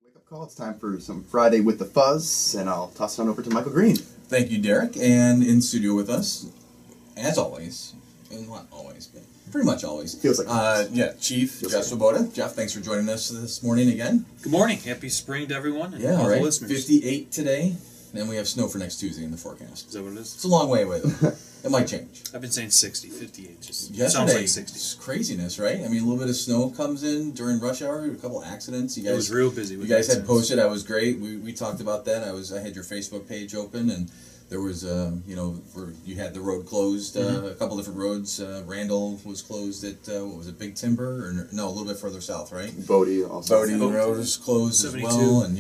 Wake up call. It's time for some Friday with the Fuzz, and I'll toss it on over to Michael Greene. Thank you, Derek. And in studio with us, as always, and not always, but pretty much always. Feels like Chief Jeff Swoboda. Jeff, thanks for joining us this morning again. Good morning. Happy spring to everyone and all right. the listeners. 58 today, and we have snow for next Tuesday in the forecast. Is that what it is? It's a long way away, though. It might change. I've been saying 60, 58. Just Yesterday, sounds like 60. It's craziness, right? I mean, a little bit of snow comes in during rush hour, a couple accidents. You guys, it was real busy. You guys had posted. I was great. We talked about that. I had your Facebook page open, and there was, you had the road closed, a couple different roads. Randall was closed at, what was it, Big Timber? Or no, a little bit further south, right? Bodie also. Bodie Road was closed 72. As well, and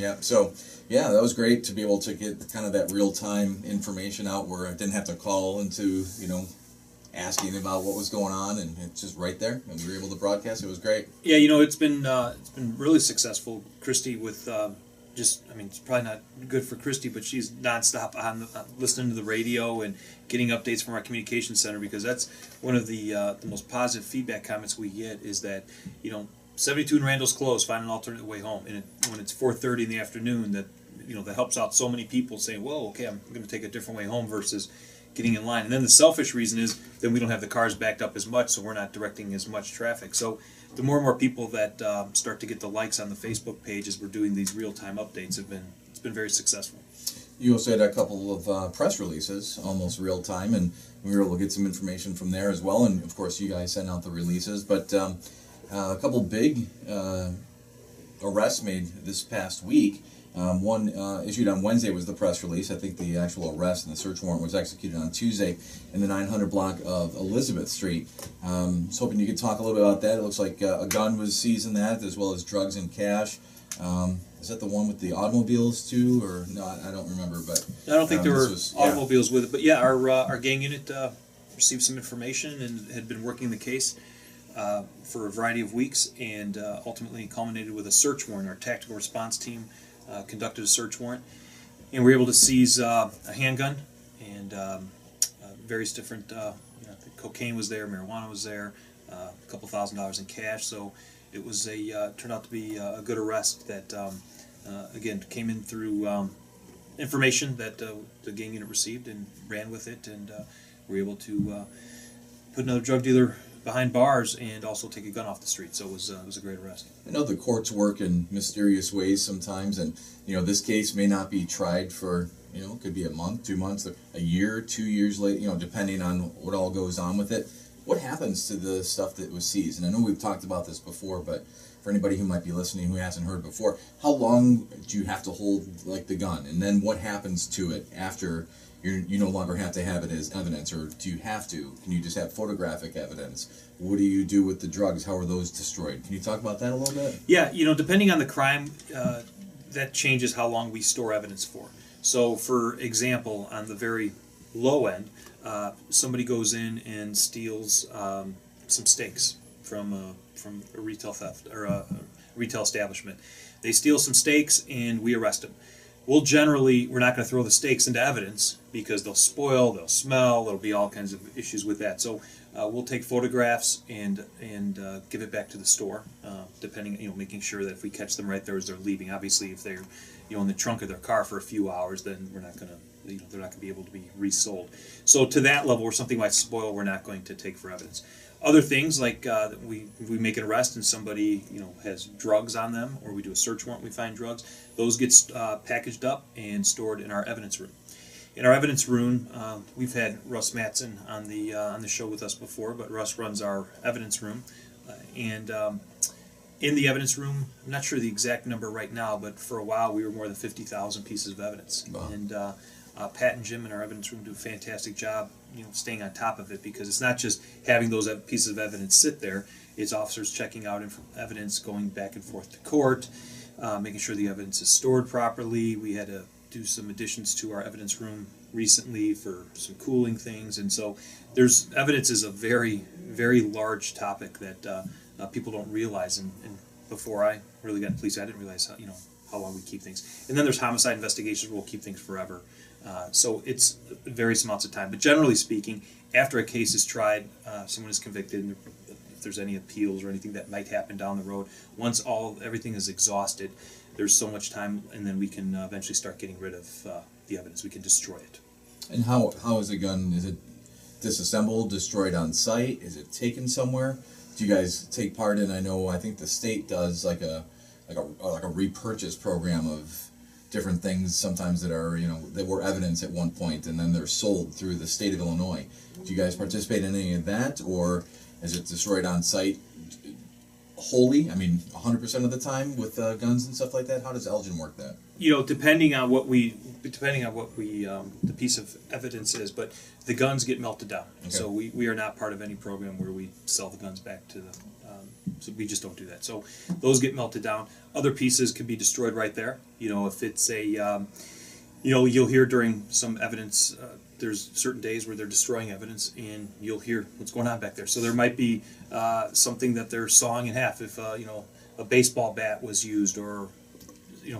that was great to be able to get kind of that real-time information out where I didn't have to call into, asking about what was going on, and it's just right there, and we were able to broadcast. It was great. Yeah, it's been really successful. Christy with it's probably not good for Christy, but she's nonstop on listening to the radio and getting updates from our communication center, because that's one of the most positive feedback comments we get is that 72 and Randall's closed, find an alternate way home, and when it's 4:30 in the afternoon, that helps out so many people saying, "Whoa, okay, I'm going to take a different way home," versus getting in line. And then the selfish reason is then we don't have the cars backed up as much, so we're not directing as much traffic. So the more and more people that start to get the likes on the Facebook page as we're doing these real-time updates, it's been very successful. You also had a couple of press releases, almost real-time, and we were able to get some information from there as well. And, of course, you guys sent out the releases. But a couple big arrests made this past week. One issued on Wednesday was the press release. I think the actual arrest and the search warrant was executed on Tuesday in the 900 block of Elizabeth Street. I was hoping you could talk a little bit about that. It looks like a gun was seized in that, as well as drugs and cash. Is that the one with the automobiles too, or no? I don't remember, but I don't think there were automobiles with it. But yeah, our gang unit received some information and had been working the case for a variety of weeks, and ultimately culminated with a search warrant. Our tactical response team conducted a search warrant, and we were able to seize a handgun and various different. Cocaine was there, marijuana was there, a couple $1,000s in cash. So it was turned out to be a good arrest that again came in through information that the gang unit received and ran with it, and were able to put another drug dealer behind bars and also take a gun off the street. So it was a great arrest. I know the courts work in mysterious ways sometimes, and this case may not be tried for it could be a month, 2 months, a year, 2 years later, depending on what all goes on with it. What happens to the stuff that was seized? And I know we've talked about this before, but for anybody who might be listening who hasn't heard before, how long do you have to hold the gun, and then what happens to it after? You no longer have to have it as evidence, or do you have to? Can you just have photographic evidence? What do you do with the drugs? How are those destroyed? Can you talk about that a little bit? Yeah, depending on the crime, that changes how long we store evidence for. So, for example, on the very low end, somebody goes in and steals some steaks from a retail theft or a retail establishment. They steal some steaks and we arrest them. We're not going to throw the steaks into evidence because they'll spoil, they'll smell, there'll be all kinds of issues with that. So we'll take photographs and give it back to the store, depending, making sure that if we catch them right there as they're leaving. Obviously, if they're, in the trunk of their car for a few hours, then we're not going to, they're not going to be able to be resold. So to that level, where something might spoil, we're not going to take for evidence. Other things like we make an arrest and somebody has drugs on them, or we do a search warrant, we find drugs. Those get packaged up and stored in our evidence room. In our evidence room, we've had Russ Mattson on the show with us before, but Russ runs our evidence room, and in the evidence room, I'm not sure the exact number right now, but for a while we were more than 50,000 pieces of evidence. Wow. And Pat and Jim in our evidence room do a fantastic job, staying on top of it, because it's not just having those pieces of evidence sit there. It's officers checking out evidence, going back and forth to court, making sure the evidence is stored properly. We had to do some additions to our evidence room recently for some cooling things, and so evidence is a very, very large topic that people don't realize. And before I really got in police, I didn't realize how long we keep things. And then there's homicide investigations where we'll keep things forever. So it's various amounts of time. But generally speaking, after a case is tried, someone is convicted, and if there's any appeals or anything that might happen down the road, once everything is exhausted, there's so much time, and then we can eventually start getting rid of the evidence. We can destroy it. And how is a gun? Is it disassembled, destroyed on site? Is it taken somewhere? Do you guys take part in? I think the state does like a repurchase program of different things sometimes that are that were evidence at one point, and then they're sold through the state of Illinois. Do you guys participate in any of that, or is it destroyed on site wholly? 100% of the time with guns and stuff like that. How does Elgin work that? Depending on what the piece of evidence is, but the guns get melted down. Okay. So we are not part of any program where we sell the guns back to the. So we just don't do that. So those get melted down. Other pieces can be destroyed right there. If it's a, you'll hear during some evidence. There's certain days where they're destroying evidence, and you'll hear what's going on back there. So there might be something that they're sawing in half. If a baseball bat was used, or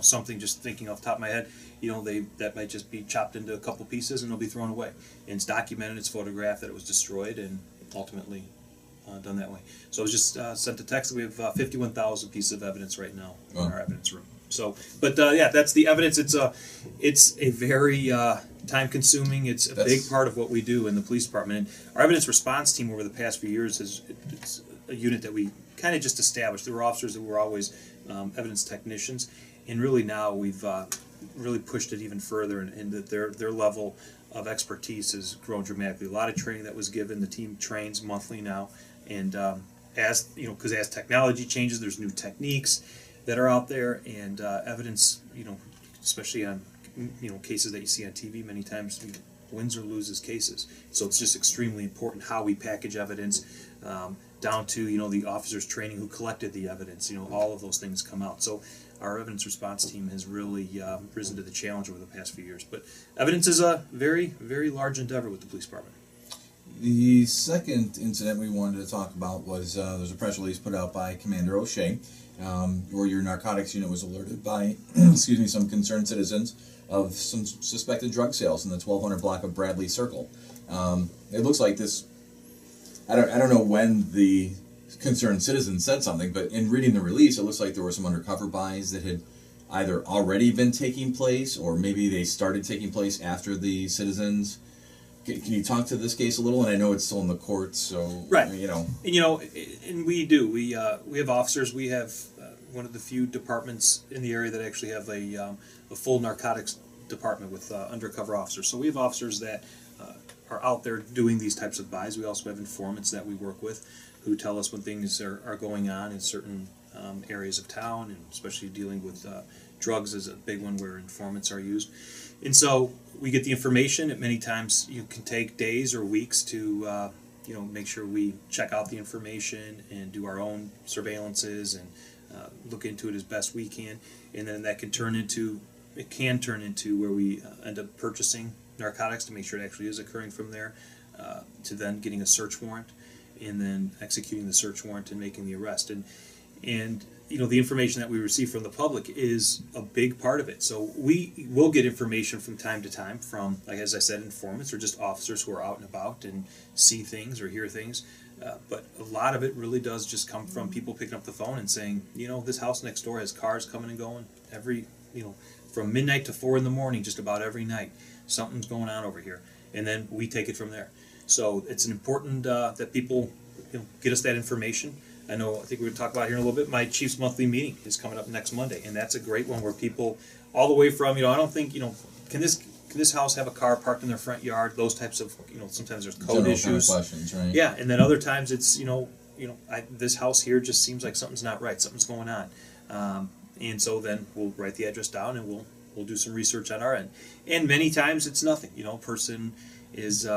something. Just thinking off the top of my head, that might just be chopped into a couple pieces and it'll be thrown away. And it's documented, it's photographed that it was destroyed, and ultimately done that way. So I was just sent a text. We have 51,000 pieces of evidence right now in our evidence room. So, but that's the evidence. It's a very time-consuming. It's a big part of what we do in the police department. And our evidence response team over the past few years it's a unit that we kind of just established. There were officers that were always evidence technicians, and really now we've really pushed it even further, and that their level of expertise has grown dramatically. A lot of training that was given. The team trains monthly now, and as because as technology changes, there's new techniques that are out there, and evidence, especially on cases that you see on TV, many times wins or loses cases. So it's just extremely important how we package evidence, down to the officers training who collected the evidence. All of those things come out. So our evidence response team has really risen to the challenge over the past few years. But evidence is a very, very large endeavor with the police department. The second incident we wanted to talk about was there's a press release put out by Commander O'Shea, where your narcotics unit was alerted by some concerned citizens of some suspected drug sales in the 1200 block of Bradley Circle. It looks like this. I don't know when the concerned citizen said something, but in reading the release, it looks like there were some undercover buys that had either already been taking place, or maybe they started taking place after the citizens. Can you talk to this case a little? And I know it's still in the courts, so right. And we do. We have officers. We have one of the few departments in the area that actually have a full narcotics department with undercover officers. So we have officers that are out there doing these types of buys. We also have informants that we work with who tell us when things are going on in certain areas of town, and especially dealing with drugs is a big one where informants are used. And so we get the information. At many times you can take days or weeks to make sure we check out the information and do our own surveillances and look into it as best we can. And then that can turn into where we end up purchasing narcotics to make sure it actually is occurring from there, to then getting a search warrant, and then executing the search warrant and making the arrest. And the information that we receive from the public is a big part of it. So we will get information from time to time from, like as I said, informants or just officers who are out and about and see things or hear things. But a lot of it really does just come from people picking up the phone and saying, this house next door has cars coming and going every, from midnight to 4 in the morning, just about every night. Something's going on over here. And then we take it from there. So it's important that people get us that information. I think we're going to talk about here in a little bit. My chief's monthly meeting is coming up next Monday, and that's a great one where people, all the way from, I don't think, can this house have a car parked in their front yard? Those types of, sometimes there's code issues. Kind of questions, right? Yeah, and then other times it's, this house here just seems like something's not right, something's going on, and so then we'll write the address down and we'll do some research on our end. And many times it's nothing. A person is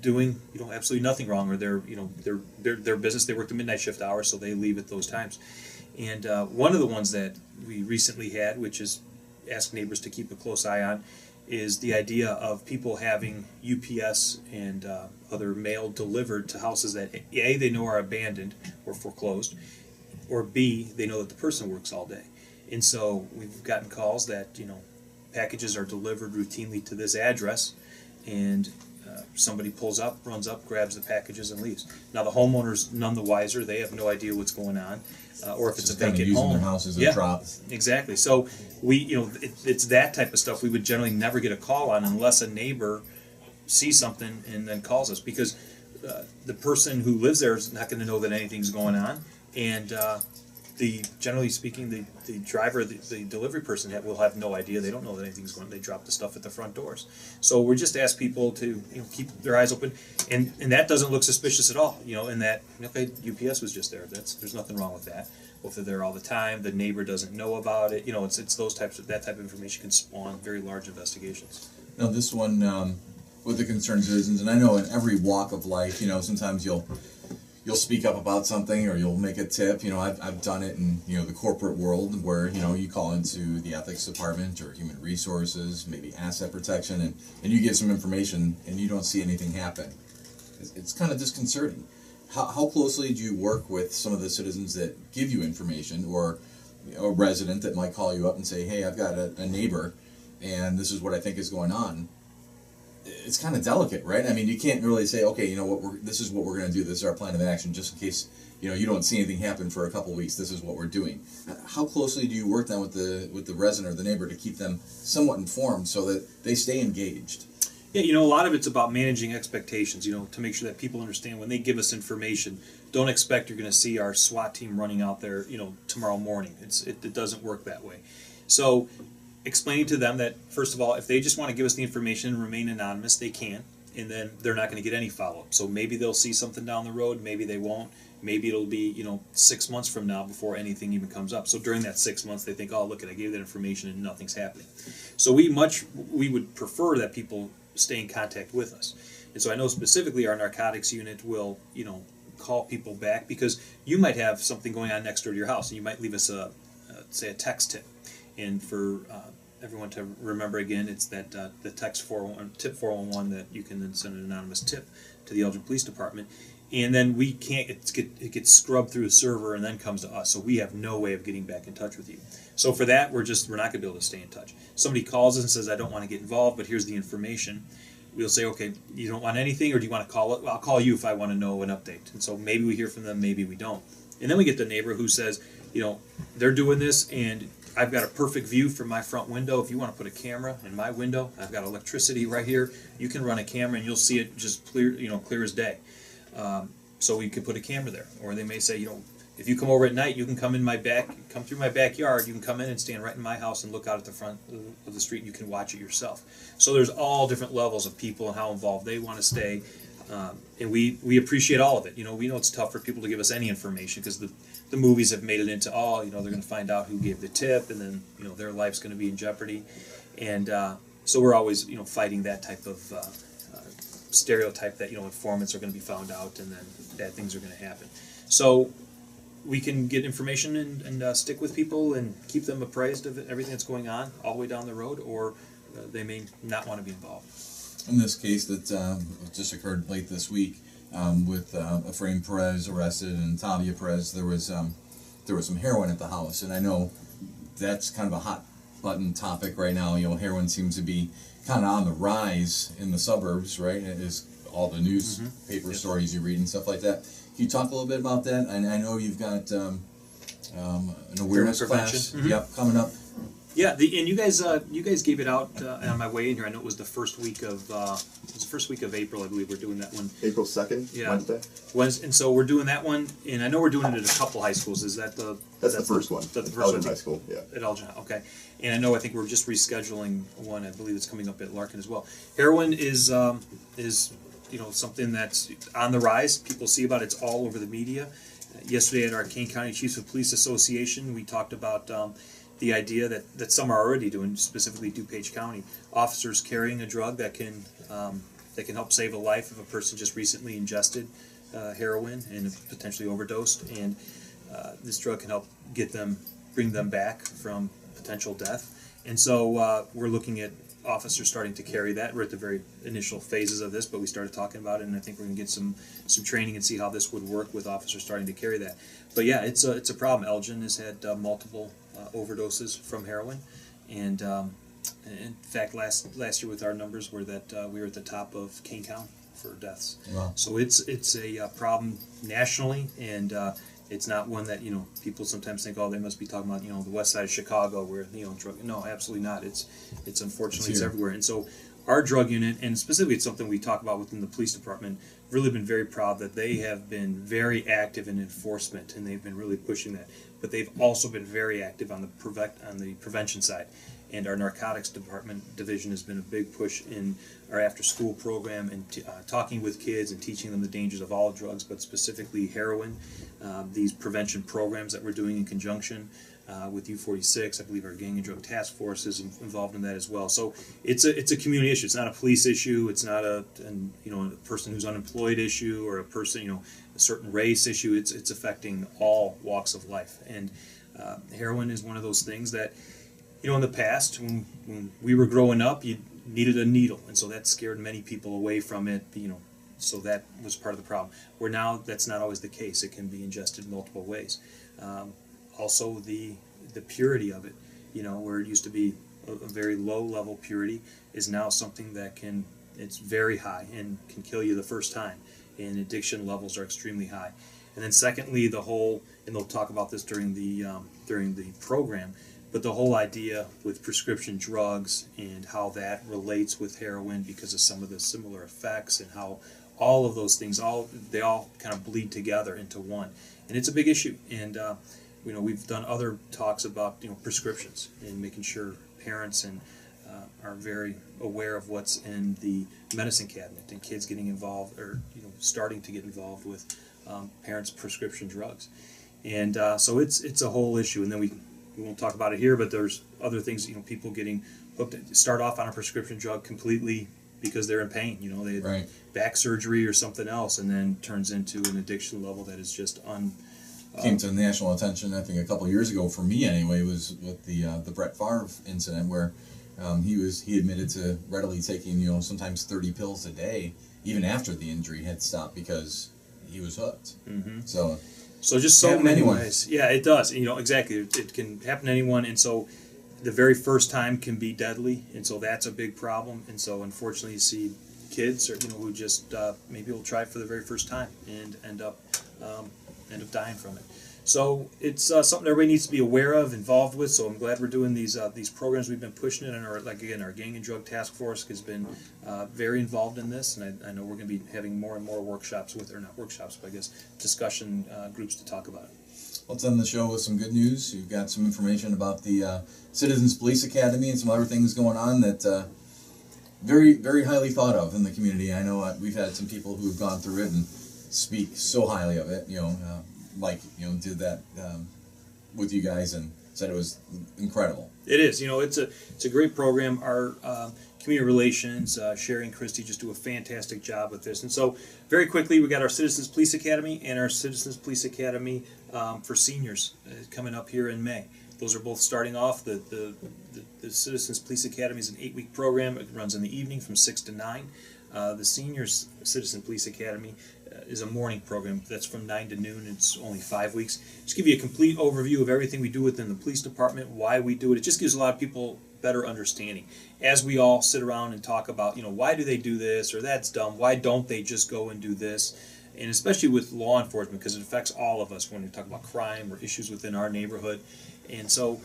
doing absolutely nothing wrong, or their business. They work the midnight shift hours, so they leave at those times. And one of the ones that we recently had, which is ask neighbors to keep a close eye on, is the idea of people having UPS and other mail delivered to houses that A, they know are abandoned or foreclosed, or B, they know that the person works all day. And so we've gotten calls that packages are delivered routinely to this address, and somebody pulls up, runs up, grabs the packages, and leaves. Now the homeowner's none the wiser; they have no idea what's going on, or if it's a vacant using home. their house as a drop. Exactly. So it's that type of stuff we would generally never get a call on unless a neighbor sees something and then calls us, because the person who lives there is not going to know that anything's going on, and generally speaking, the driver, the delivery person will have no idea. They don't know that anything's going on. They drop the stuff at the front doors. So we just ask people to keep their eyes open, and that doesn't look suspicious at all. In that, okay, UPS was just there. There's nothing wrong with that. Well, if they're there all the time, the neighbor doesn't know about it. It's that type of information can spawn very large investigations. Now this one with the concerned citizens, and I know in every walk of life, sometimes you'll speak up about something, or you'll make a tip. I've done it in the corporate world, where you call into the ethics department or human resources, maybe asset protection, and you give some information and you don't see anything happen. It's kind of disconcerting. How closely do you work with some of the citizens that give you information, or a resident that might call you up and say, hey, I've got a neighbor and this is what I think is going on? It's kind of delicate, right? I mean, you can't really say, okay, this is what we're going to do. This is our plan of action, just in case you don't see anything happen for a couple of weeks. This is what we're doing. How closely do you work then with the resident or the neighbor to keep them somewhat informed so that they stay engaged? Yeah, a lot of it's about managing expectations. To make sure that people understand when they give us information, don't expect you're going to see our SWAT team running out there, tomorrow morning. It doesn't work that way. So explaining to them that, first of all, if they just want to give us the information and remain anonymous, they can, and then they're not going to get any follow-up. So maybe they'll see something down the road, maybe they won't, maybe it'll be 6 months from now before anything even comes up. So during that 6 months, they think, oh, look, I gave that information and nothing's happening. So we would prefer that people stay in contact with us. And so I know specifically our narcotics unit will call people back, because you might have something going on next door to your house, and you might leave us a text tip. And for everyone to remember again, it's that the text 411, tip 411, that you can then send an anonymous tip to the Elgin Police Department, and then it gets scrubbed through a server and then comes to us. So we have no way of getting back in touch with you. So for that, we're not going to be able to stay in touch. Somebody calls us and says, I don't want to get involved, but here's the information. We'll say, okay, you don't want anything, or do you want to call it? I'll call you if I want to know an update. And so maybe we hear from them, maybe we don't. And then we get the neighbor who says, they're doing this, and I've got a perfect view from my front window. If you want to put a camera in my window, I've got electricity right here. You can run a camera and you'll see it just clear, clear as day. So we could put a camera there. Or they may say, if you come over at night, you can come through my backyard. You can come in and stand right in my house and look out at the front of the street, and you can watch it yourself. So there's all different levels of people and how involved they want to stay. And we appreciate all of it. We know it's tough for people to give us any information, because the movies have made it into, they're going to find out who gave the tip, and then their life's going to be in jeopardy. And so we're always fighting that type of stereotype that informants are going to be found out and then bad things are going to happen. So we can get information and stick with people and keep them appraised of everything that's going on all the way down the road, or they may not want to be involved. In this case that just occurred late this week, with Efraim Perez arrested and Tavia Perez, there was some heroin at the house, and I know that's kind of a hot button topic right now. Heroin seems to be kind of on the rise in the suburbs, right? It is all the newspaper stories you read and stuff like that. Can you talk a little bit about that? And I know you've got an awareness class, coming up. Yeah, and you guys gave it out on my way in here. I know it was the first week of April, I believe. We're doing that one. April 2nd, yeah. Wednesday. And so we're doing that one, and I know we're doing it at a couple high schools. Is that that's the first one? That's the first Elgin one. High School, yeah. At Elgin, okay. And I think we're just rescheduling one. I believe it's coming up at Larkin as well. Heroin is something that's on the rise. People see about it. It's all over the media. Yesterday at our Kane County Chiefs of Police Association, we talked about the idea that some are already doing, specifically DuPage County, officers carrying a drug that can help save a life if a person just recently ingested heroin and potentially overdosed, and this drug can help bring them back from potential death. And so we're looking at officers starting to carry that. We're at the very initial phases of this, but we started talking about it, and I think we're going to get some training and see how this would work with officers starting to carry that. But yeah, it's a problem. Elgin has had multiple overdoses from heroin, and in fact, last year with our numbers were that we were at the top of Kane County. for deaths. Wow. So it's a problem nationally, and it's not one that people sometimes think, oh, they must be talking about the west side of Chicago where drug. No, absolutely not. It's unfortunately it's everywhere. And so our drug unit, and specifically it's something we talk about within the police department, really been very proud that they have been very active in enforcement, and they've been really pushing that. But they've also been very active on the prevention side. And our narcotics division has been a big push in our after-school program and talking with kids and teaching them the dangers of all drugs, but specifically heroin. These prevention programs that we're doing in conjunction with U46, I believe our Gang and Drug Task Force is involved in that as well. So it's a community issue. It's not a police issue. It's not a person who's unemployed issue or a person a certain race issue. It's affecting all walks of life. And heroin is one of those things that in the past when we were growing up, you needed a needle, and so that scared many people away from it. So that was part of the problem. Where now that's not always the case. It can be ingested multiple ways. Also the purity of it, where it used to be a very low level purity, is now something that it's very high and can kill you the first time, and addiction levels are extremely high. And then secondly, and they'll talk about this during the program, but the whole idea with prescription drugs and how that relates with heroin because of some of the similar effects, and how all of those things they all kind of bleed together into one, and it's a big issue. And we've done other talks about prescriptions and making sure parents are very aware of what's in the medicine cabinet, and kids getting involved or starting to get involved with parents' prescription drugs. And so it's a whole issue. And then we won't talk about it here, but there's other things, people getting hooked, start off on a prescription drug completely because they're in pain. They had right. back surgery or something else, and then turns into an addiction level that is just came to national attention, I think, a couple of years ago, for me anyway, was with the Brett Favre incident, where he admitted to readily taking sometimes 30 pills a day, even after the injury had stopped, because he was hooked. Mm-hmm. So just so many ways. Yeah, it does. Exactly. It can happen to anyone, and so the very first time can be deadly, and so that's a big problem. And so unfortunately, you see kids who just maybe will try it for the very first time and end up dying from it. So it's something everybody needs to be aware of, involved with. So I'm glad we're doing these programs. We've been pushing it, and our Gang and Drug Task Force has been very involved in this. And I know we're going to be having more and more workshops not workshops, but I guess discussion groups to talk about it. Let's end the show with some good news. You've got some information about the Citizens Police Academy and some other things going on that very, very highly thought of in the community. I know we've had some people who've gone through it and speak so highly of it. Mike, did that with you guys and said it was incredible. It is. It's a great program. Our community relations, Sherry and Christy just do a fantastic job with this. And so, very quickly, we got our Citizens Police Academy and our Citizens Police Academy for seniors coming up here in May. Those are both starting off. The Citizens Police Academy is an 8-week program. It runs in the evening from 6 to 9. The Seniors Citizen Police Academy is a morning program that's from 9 to noon. It's only 5 weeks. Just give you a complete overview of everything we do within the police department, why we do it. It just gives a lot of people better understanding as we all sit around and talk about, why do they do this, or that's dumb, why don't they just go and do this? And especially with law enforcement, because it affects all of us when we talk about crime or issues within our neighborhood. And so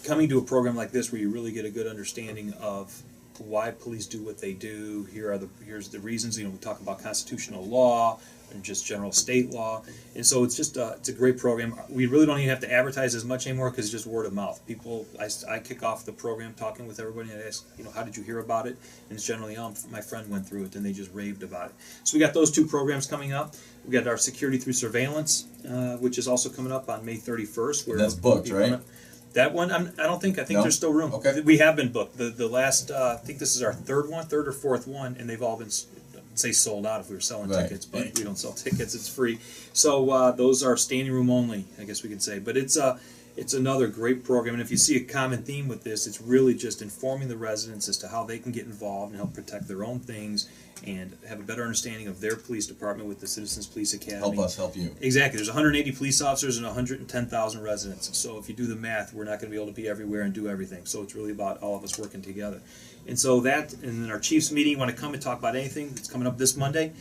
coming to a program like this where you really get a good understanding of why police do what they do. Here's the reasons. We talk about constitutional law and just general state law, and so it's just it's a great program. We really don't even have to advertise as much anymore because it's just word of mouth. I kick off the program talking with everybody and I ask, how did you hear about it? And it's generally, my friend went through it, and they just raved about it. So we got those 2 programs coming up. We got our security through surveillance, which is also coming up on May 31st. That's booked, right? That one, I think there's still room. Okay. We have been booked. The last, I think this is our third or fourth one, and they've all been, say, sold out if we were selling tickets, but we don't sell tickets. It's free. So those are standing room only, I guess we could say. But it's it's another great program. And if you see a common theme with this, it's really just informing the residents as to how they can get involved and help protect their own things and have a better understanding of their police department with the Citizens Police Academy. Help us help you. Exactly. There's 180 police officers and 110,000 residents. So if you do the math, we're not going to be able to be everywhere and do everything. So it's really about all of us working together. And so that, and then our chiefs meeting, you want to come and talk about anything that's coming up this Monday.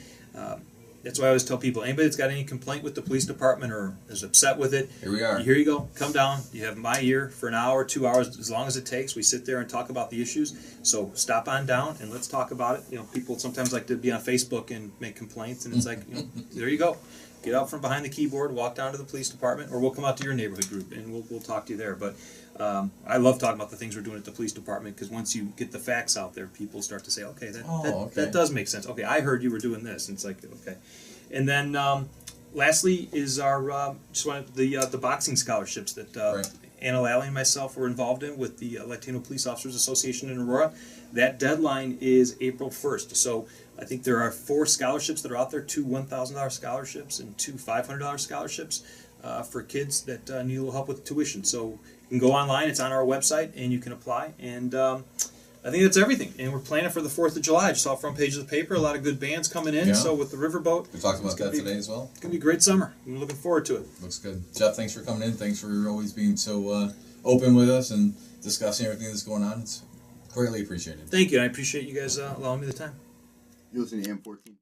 That's why I always tell people, anybody that's got any complaint with the police department or is upset with it, Here we are. Here you go. Come down. You have my ear for an hour, 2 hours, as long as it takes. We sit there and talk about the issues. So stop on down and let's talk about it. You know, people sometimes like to be on Facebook and make complaints, and it's like, you know, there you go. Get out from behind the keyboard, walk down to the police department, or we'll come out to your neighborhood group and we'll talk to you there. But I love talking about the things we're doing at the police department, because once you get the facts out there, people start to say, okay, that does make sense. Okay, I heard you were doing this. And it's like, okay. And then lastly is our just wanted the boxing scholarships that Right. Anna Lally and myself were involved in with the Latino Police Officers Association in Aurora. That deadline is April 1st. So I think there are 4 scholarships that are out there, 2 $1,000 scholarships and 2 $500 scholarships for kids that need a little help with tuition. So you can go online, it's on our website, and you can apply. And I think that's everything. And we're planning for the 4th of July. I just saw front page of the paper, a lot of good bands coming in. Yeah. So with the riverboat, We talked about that today as well. it's going to be a great summer. I'm looking forward to it. Looks good. Jeff, thanks for coming in. Thanks for always being so open with us and discussing everything that's going on. It's greatly appreciated. Thank you. I appreciate you guys allowing me the time. You listen to AM 14.